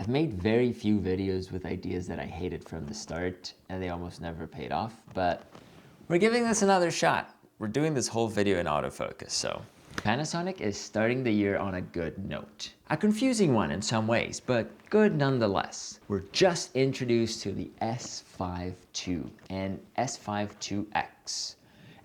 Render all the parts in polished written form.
I've made very few videos with ideas that I hated from the start, and they almost never paid off, but we're giving this another shot. We're doing this whole video in autofocus, so. Panasonic is starting the year on a good note. A confusing one in some ways, but good nonetheless. We're just introduced to the S5II and S5IIX.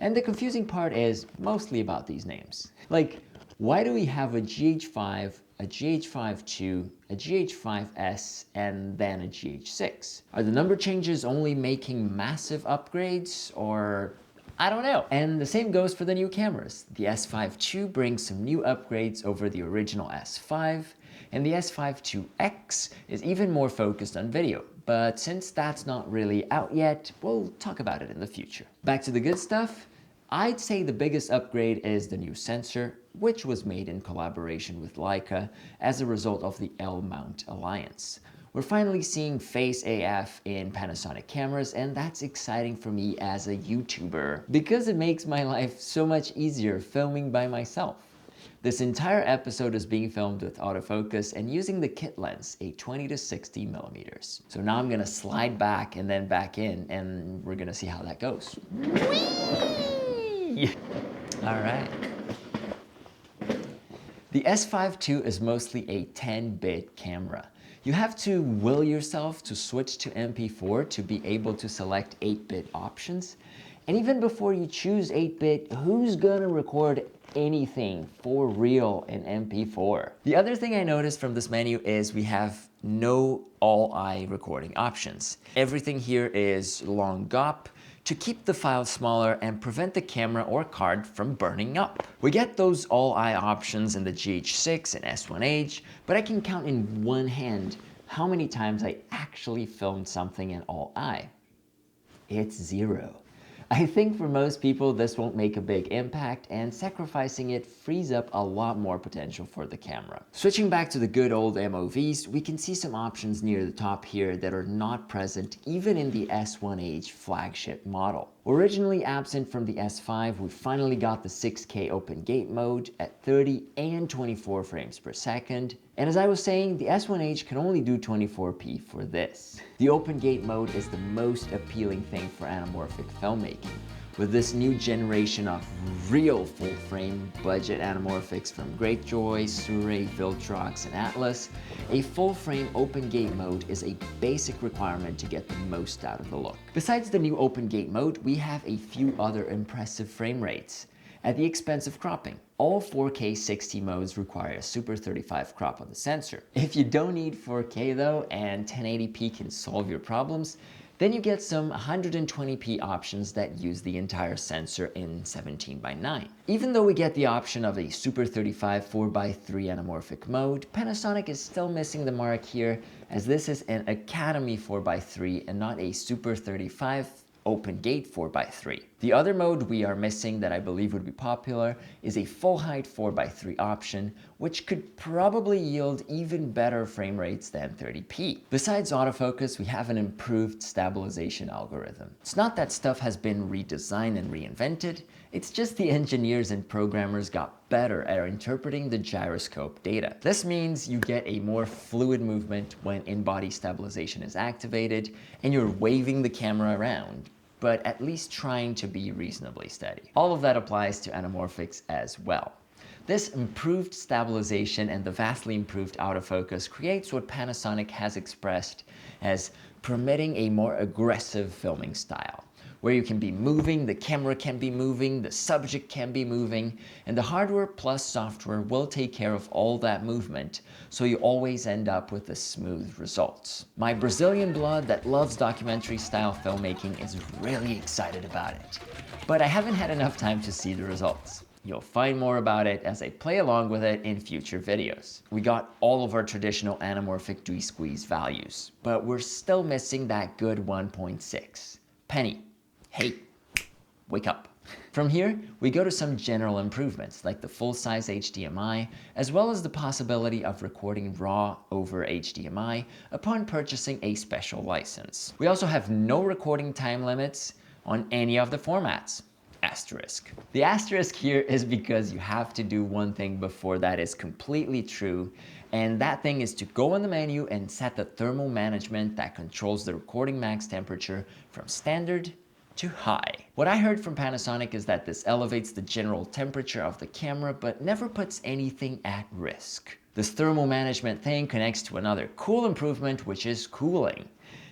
And the confusing part is mostly about these names. Like, why do we have a GH5, a GH5II, a GH5S, and then a GH6? Are the number changes only making massive upgrades, or I don't know. And the same goes for the new cameras. The S5II brings some new upgrades over the original S5, and the S5IIX is even more focused on video. But since that's not really out yet, we'll talk about it in the future. Back to the good stuff. I'd say the biggest upgrade is the new sensor, which was made in collaboration with Leica as a result of the L-mount alliance. We're finally seeing Face AF in Panasonic cameras, and that's exciting for me as a YouTuber because it makes my life so much easier filming by myself. This entire episode is being filmed with autofocus and using the kit lens, a 20 to 60 millimeters. So now I'm gonna slide back and then back in, and we're gonna see how that goes. Whee! All right. The S5II is mostly a 10-bit camera. You have to will yourself to switch to MP4 to be able to select 8-bit options. And even before you choose 8-bit, who's gonna record anything for real in MP4? The other thing I noticed from this menu is we have no all-eye recording options. Everything here is long GOP to keep the file smaller and prevent the camera or card from burning up. We get those all-eye options in the GH6 and S1H, but I can count in one hand how many times I actually filmed something in all-eye. It's 0. I think for most people this won't make a big impact, and sacrificing it frees up a lot more potential for the camera. Switching back to the good old MOVs, we can see some options near the top here that are not present even in the S1H flagship model. Originally absent from the S5, we finally got the 6K open gate mode at 30 and 24 frames per second. And as I was saying, the S1H can only do 24p for this. The open gate mode is the most appealing thing for anamorphic filmmaking. With this new generation of real full-frame budget anamorphics from Greatjoy, Sure, Viltrox, and Atlas, a full-frame open gate mode is a basic requirement to get the most out of the look. Besides the new open gate mode, we have a few other impressive frame rates at the expense of cropping. All 4K 60 modes require a Super 35 crop on the sensor. If you don't need 4K though, and 1080p can solve your problems, then you get some 120p options that use the entire sensor in 17:9. Even though we get the option of a Super 35 4:3 anamorphic mode, Panasonic is still missing the mark here, as this is an Academy 4:3 and not a Super 35 open gate 4:3. The other mode we are missing that I believe would be popular is a full height 4:3 option, which could probably yield even better frame rates than 30p. Besides autofocus, we have an improved stabilization algorithm. It's not that stuff has been redesigned and reinvented, it's just the engineers and programmers got better at interpreting the gyroscope data. This means you get a more fluid movement when in-body stabilization is activated and you're waving the camera around, but at least trying to be reasonably steady. All of that applies to anamorphics as well. This improved stabilization and the vastly improved autofocus creates what Panasonic has expressed as permitting a more aggressive filming style, where you can be moving, the camera can be moving, the subject can be moving, and the hardware plus software will take care of all that movement, so you always end up with the smooth results. My Brazilian blood that loves documentary style filmmaking is really excited about it, but I haven't had enough time to see the results. You'll find more about it as I play along with it in future videos. We got all of our traditional anamorphic squeeze values, but we're still missing that good 1.6. Penny, hey, wake up. From here, we go to some general improvements like the full-size HDMI, as well as the possibility of recording RAW over HDMI upon purchasing a special license. We also have no recording time limits on any of the formats. asterisk. The asterisk here is because you have to do one thing before that is completely true, and that thing is to go on the menu and set the thermal management that controls the recording max temperature from standard to high. What I heard from Panasonic is that this elevates the general temperature of the camera but never puts anything at risk. This thermal management thing connects to another cool improvement, which is cooling.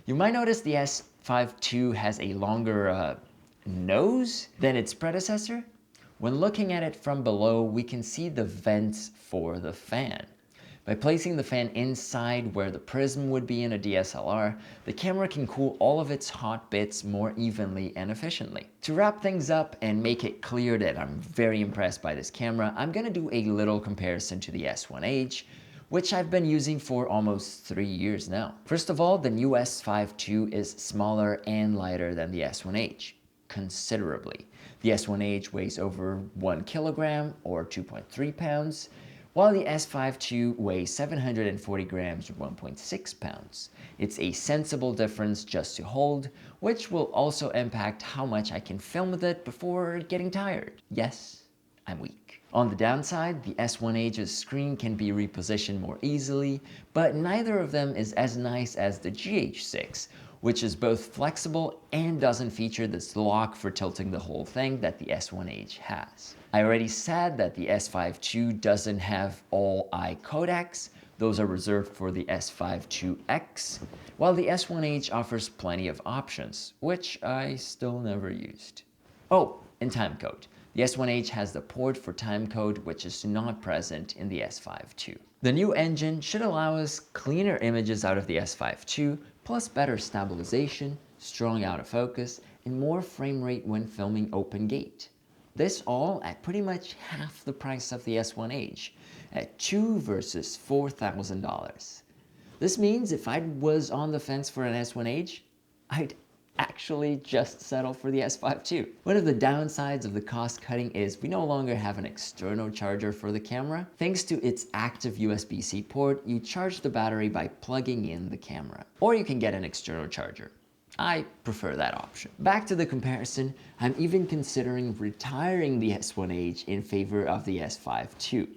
You might notice the S5II has a longer nose than its predecessor. When looking at it from below, we can see the vents for the fan. By placing the fan inside where the prism would be in a DSLR, the camera can cool all of its hot bits more evenly and efficiently. To wrap things up and make it clear that I'm very impressed by this camera, I'm gonna do a little comparison to the S1H, which I've been using for almost 3 years now. First of all, the new S5II is smaller and lighter than the S1H, considerably. The S1H weighs over 1 kilogram or 2.3 pounds, while the S5II weighs 740 grams or 1.6 pounds. It's a sensible difference just to hold, which will also impact how much I can film with it before getting tired. Yes, I'm weak. On the downside, the S1H's screen can be repositioned more easily, but neither of them is as nice as the GH6, which is both flexible and doesn't feature this lock for tilting the whole thing that the S1H has. I already said that the S5II doesn't have all eye codecs. Those are reserved for the S5IIX, while the S1H offers plenty of options, which I still never used. Oh, and timecode. The S1H has the port for timecode, which is not present in the S5II. The new engine should allow us cleaner images out of the S5II, plus better stabilization, strong autofocus, and more frame rate when filming open gate. This all at pretty much half the price of the S1H, at $2,000 versus $4,000. This means if I was on the fence for an S1H, I'd actually just settle for the S5II. One of the downsides of the cost cutting is we no longer have an external charger for the camera. Thanks to its active USB-C port, you charge the battery by plugging in the camera. Or you can get an external charger. I prefer that option. Back to the comparison, I'm even considering retiring the S1H in favor of the S5II.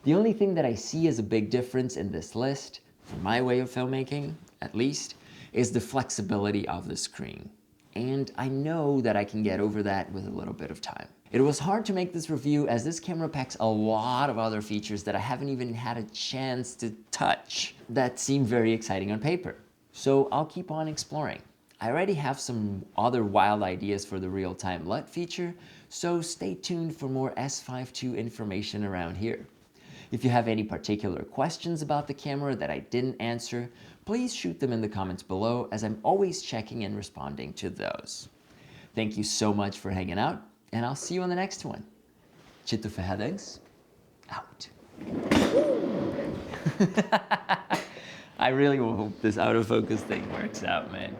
The only thing that I see as a big difference in this list, for my way of filmmaking at least, is the flexibility of the screen. And I know that I can get over that with a little bit of time. It was hard to make this review as this camera packs a lot of other features that I haven't even had a chance to touch that seem very exciting on paper. So I'll keep on exploring. I already have some other wild ideas for the real-time LUT feature, so stay tuned for more S5II information around here. If you have any particular questions about the camera that I didn't answer, please shoot them in the comments below, as I'm always checking and responding to those. Thank you so much for hanging out, and I'll see you on the next one. Chito Ferradas, out. I really hope this autofocus thing works out, man.